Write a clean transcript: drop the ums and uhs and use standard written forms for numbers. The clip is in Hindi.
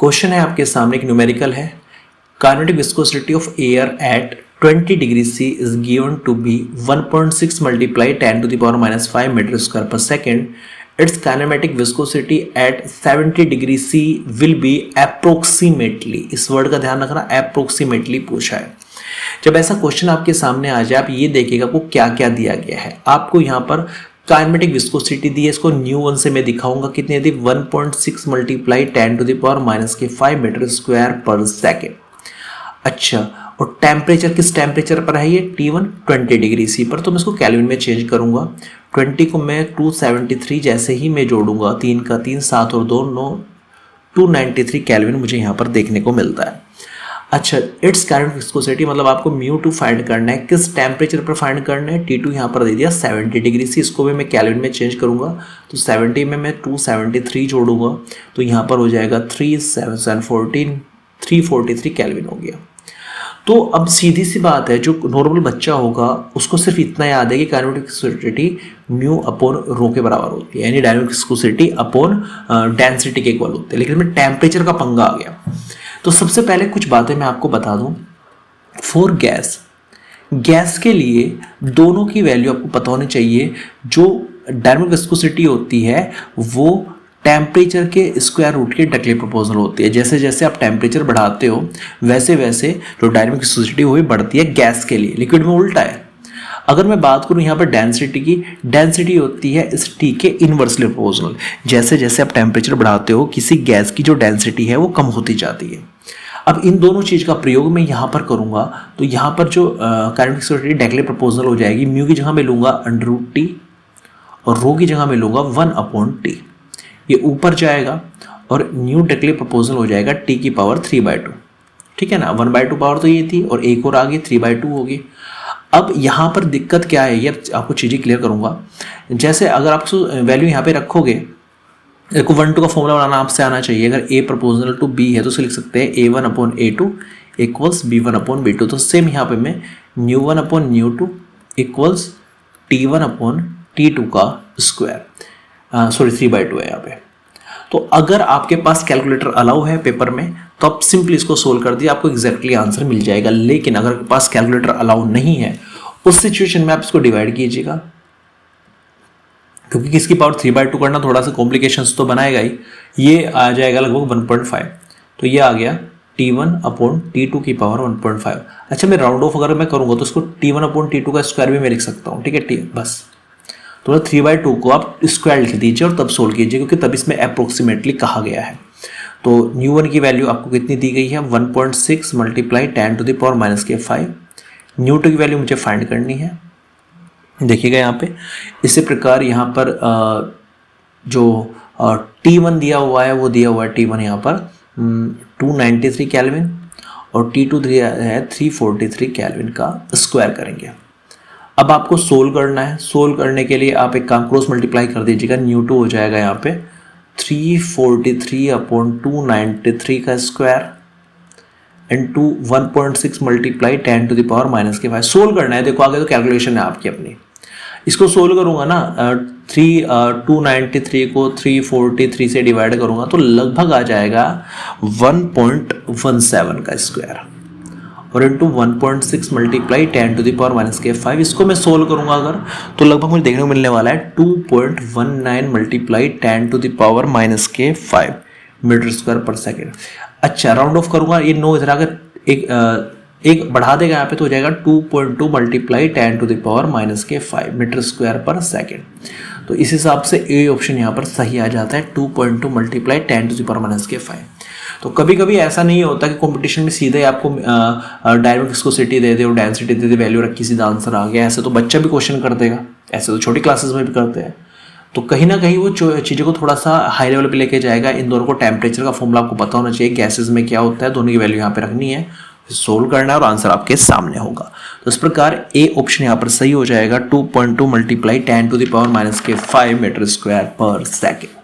क्वेश्चन है आपके सामने, एक न्यूमेरिकल है। Kinetic viscosity of air at 20 degree C is given to be 1.6 multiply 10 to the power minus 5 meter square per second. Its kinematic viscosity at 70 degree C will be approximately, इस वर्ड का ध्यान रखना, approximately पूछा है। जब ऐसा क्वेश्चन आपके सामने आ जाए, आप ये देखिएगा आपको क्या क्या दिया गया है। आपको यहाँ पर काइनेमेटिक विस्कोसिटी दी है, इसको न्यू वन से मैं दिखाऊंगा कितनी दी, 1.6 multiply 10 to the power minus के 5 मीटर स्क्वायर पर सेकेंड। अच्छा, और टेम्परेचर किस टेम्परेचर पर है ये, T1 20 डिग्री C पर। तो मैं इसको केल्विन में चेंज करूंगा। 20 को मैं 273 जैसे ही मैं जोड़ूंगा, 3 का 3, 7 और 2 9, 293 केल्विन मुझे यहाँ पर देखने को मिलता है। अच्छा, इट्स काइनेटिक विस्कोसिटी मतलब आपको μ2 फाइंड करना है, किस टेम्परेचर पर फाइंड करना है। T2 यहाँ पर दे दिया 70 डिग्री C, इसको भी मैं केल्विन में चेंज करूंगा। तो 70 में मैं 273 जोड़ूंगा, तो यहाँ पर हो जाएगा 3 7 7 14, 343 केल्विन हो गया। तो अब सीधी सी बात है, जो नॉर्मल बच्चा होगा उसको सिर्फ इतना याद है कि kinetic viscosity mu upon rho के बराबर होती है, यानी डायनेमिक विस्कोसिटी अपॉन डेंसिटी के इक्वल होती है। लेकिन में टेम्परेचर का पंगा आ गया। तो सबसे पहले कुछ बातें मैं आपको बता दूं। फॉर गैस के लिए दोनों की वैल्यू आपको पता होनी चाहिए। जो डायनेमिक विस्कोसिटी होती है वो टेम्परेचर के स्क्वायर रूट के डायरेक्टली प्रोपोर्शनल होती है। जैसे जैसे आप टेम्परेचर बढ़ाते हो वैसे वैसे जो डायनेमिक विस्कोसिटी वो भी बढ़ती है गैस के लिए। लिक्विड में उल्टा है। अगर मैं बात करूं यहाँ पर डेंसिटी की, डेंसिटी होती है इस T के इनवर्सली प्रोपोर्शनल। जैसे जैसे आप टेम्परेचर बढ़ाते हो किसी गैस की जो डेंसिटी है वो कम होती जाती है। अब इन दोनों चीज़ का प्रयोग मैं यहाँ पर करूँगा, तो यहाँ पर जो काइनेटिक विस्कोसिटी डायरेक्टली प्रोपोर्शनल हो जाएगी। म्यू की जगह मैं लूँगा √T और रो की जगह मैं लूँगा 1/T। ये ऊपर जाएगा और न्यू डायरेक्टली प्रोपोर्शनल हो जाएगा T की पावर 3/2। ठीक है ना, 1/2 पावर तो ये थी और एक और आगे 3/2 होगी। अब यहाँ पर दिक्कत क्या है, ये आपको चीज़ें क्लियर करूँगा। जैसे अगर आप वैल्यू यहाँ पे रखोगे, देखो 1/2 का फॉर्मूला बनाना आपसे आना चाहिए। अगर A प्रोपोर्शनल टू B है तो लिख सकते हैं A1/A2 इक्वल्स B1/B2। तो सेम यहाँ पे मैं 𝜇1/𝜇2 इक्वल्स T1/T2 का स्क्वायर, सॉरी 3/2 है यहाँ पे। तो अगर आपके पास कैलकुलेटर अलाउ है पेपर में तो आप सिंपली इसको सोल्व कर दिए, आपको एग्जैक्टली आंसर मिल जाएगा। लेकिन अगर आपके पास कैलकुलेटर अलाउ नहीं है उस सिचुएशन में आप इसको डिवाइड कीजिएगा, क्योंकि किसकी पावर 3/2 करना थोड़ा सा कॉम्प्लिकेशंस तो बनाएगा ही। ये आ जाएगा लगभग 1.5, तो ये आ गया T1/T2 की पावर 1.5। अच्छा, मैं राउंड ऑफ अगर मैं करूँगा तो इसको T1/T2 का स्क्वायर भी मैं लिख सकता हूँ। ठीक है, बस तो 3/2 को आप स्क्वायर लिख दीजिए और तब सोल्व कीजिए, क्योंकि तब इसमें अप्रोक्सीमेटली कहा गया है। तो 𝜇1 की वैल्यू आपको कितनी दी गई है, 1.6 multiply 10 to the power minus के 5। 𝜇2 की वैल्यू मुझे फाइंड करनी है। देखिएगा यहाँ पे इसी प्रकार यहाँ पर जो T1 दिया हुआ है वो दिया हुआ है T1 यहाँ पर 293 केल्विन और T2 दिया है 343 केल्विन का स्क्वायर करेंगे। अब आपको सोल्व करना है। सोल्व करने के लिए आप एक काम क्रॉस मल्टीप्लाई कर दीजिएगा। 𝜇2 हो जाएगा यहाँ पे 343/293 का square into 1.6 multiply 10 to the power minus के 5। सोल्व करना है। देखो आगे तो कैलकुलेशन है आपकी अपनी। इसको सोल्व करूंगा ना, 293 को 343 से डिवाइड करूंगा तो लगभग आ जाएगा 1.17 का स्क्वायर और into 1.6 multiply 10 to the power minus के 5। इसको मैं सोल्व करूंगा अगर तो लगभग मुझे देखने को मिलने वाला है 2.19 multiply 10 to the power minus के 5 मीटर स्क्वायर पर सेकेंड। अच्छा, राउंड ऑफ करूंगा, ये 9 इधर आकर एक बढ़ा देगा यहाँ पे तो हो जाएगा 2.2 multiply 10 to the power minus के 5 मीटर स्क्वायर पर सेकेंड। तो इस हिसाब से ए ऑप्शन यहाँ पर सही आ जाता है, 2.2 multiply 10 to the power minus के 5। तो कभी कभी ऐसा नहीं होता कि कंपटीशन में सीधे आपको डायनेमिक विस्कोसिटी दे दे और डेंसिटी दे दे, वैल्यू रखी सीधा आंसर आ गया। ऐसे तो बच्चा भी क्वेश्चन कर देगा, ऐसे तो छोटी क्लासेस में भी करते हैं। तो कहीं ना कहीं वो चीज़ों को थोड़ा सा हाई लेवल पे लेके जाएगा। इन दोनों को टेम्परेचर का फॉर्मूला आपको पता होना चाहिए, गैसेज में क्या होता है, दोनों की वैल्यू यहाँ पे रखनी है, सोल्व करना है और आंसर आपके सामने होगा। तो इस प्रकार ए ऑप्शन यहाँ पर सही हो जाएगा, 2.2 multiply 10 to the power minus के 5 मीटर स्क्वायर पर सेकेंड।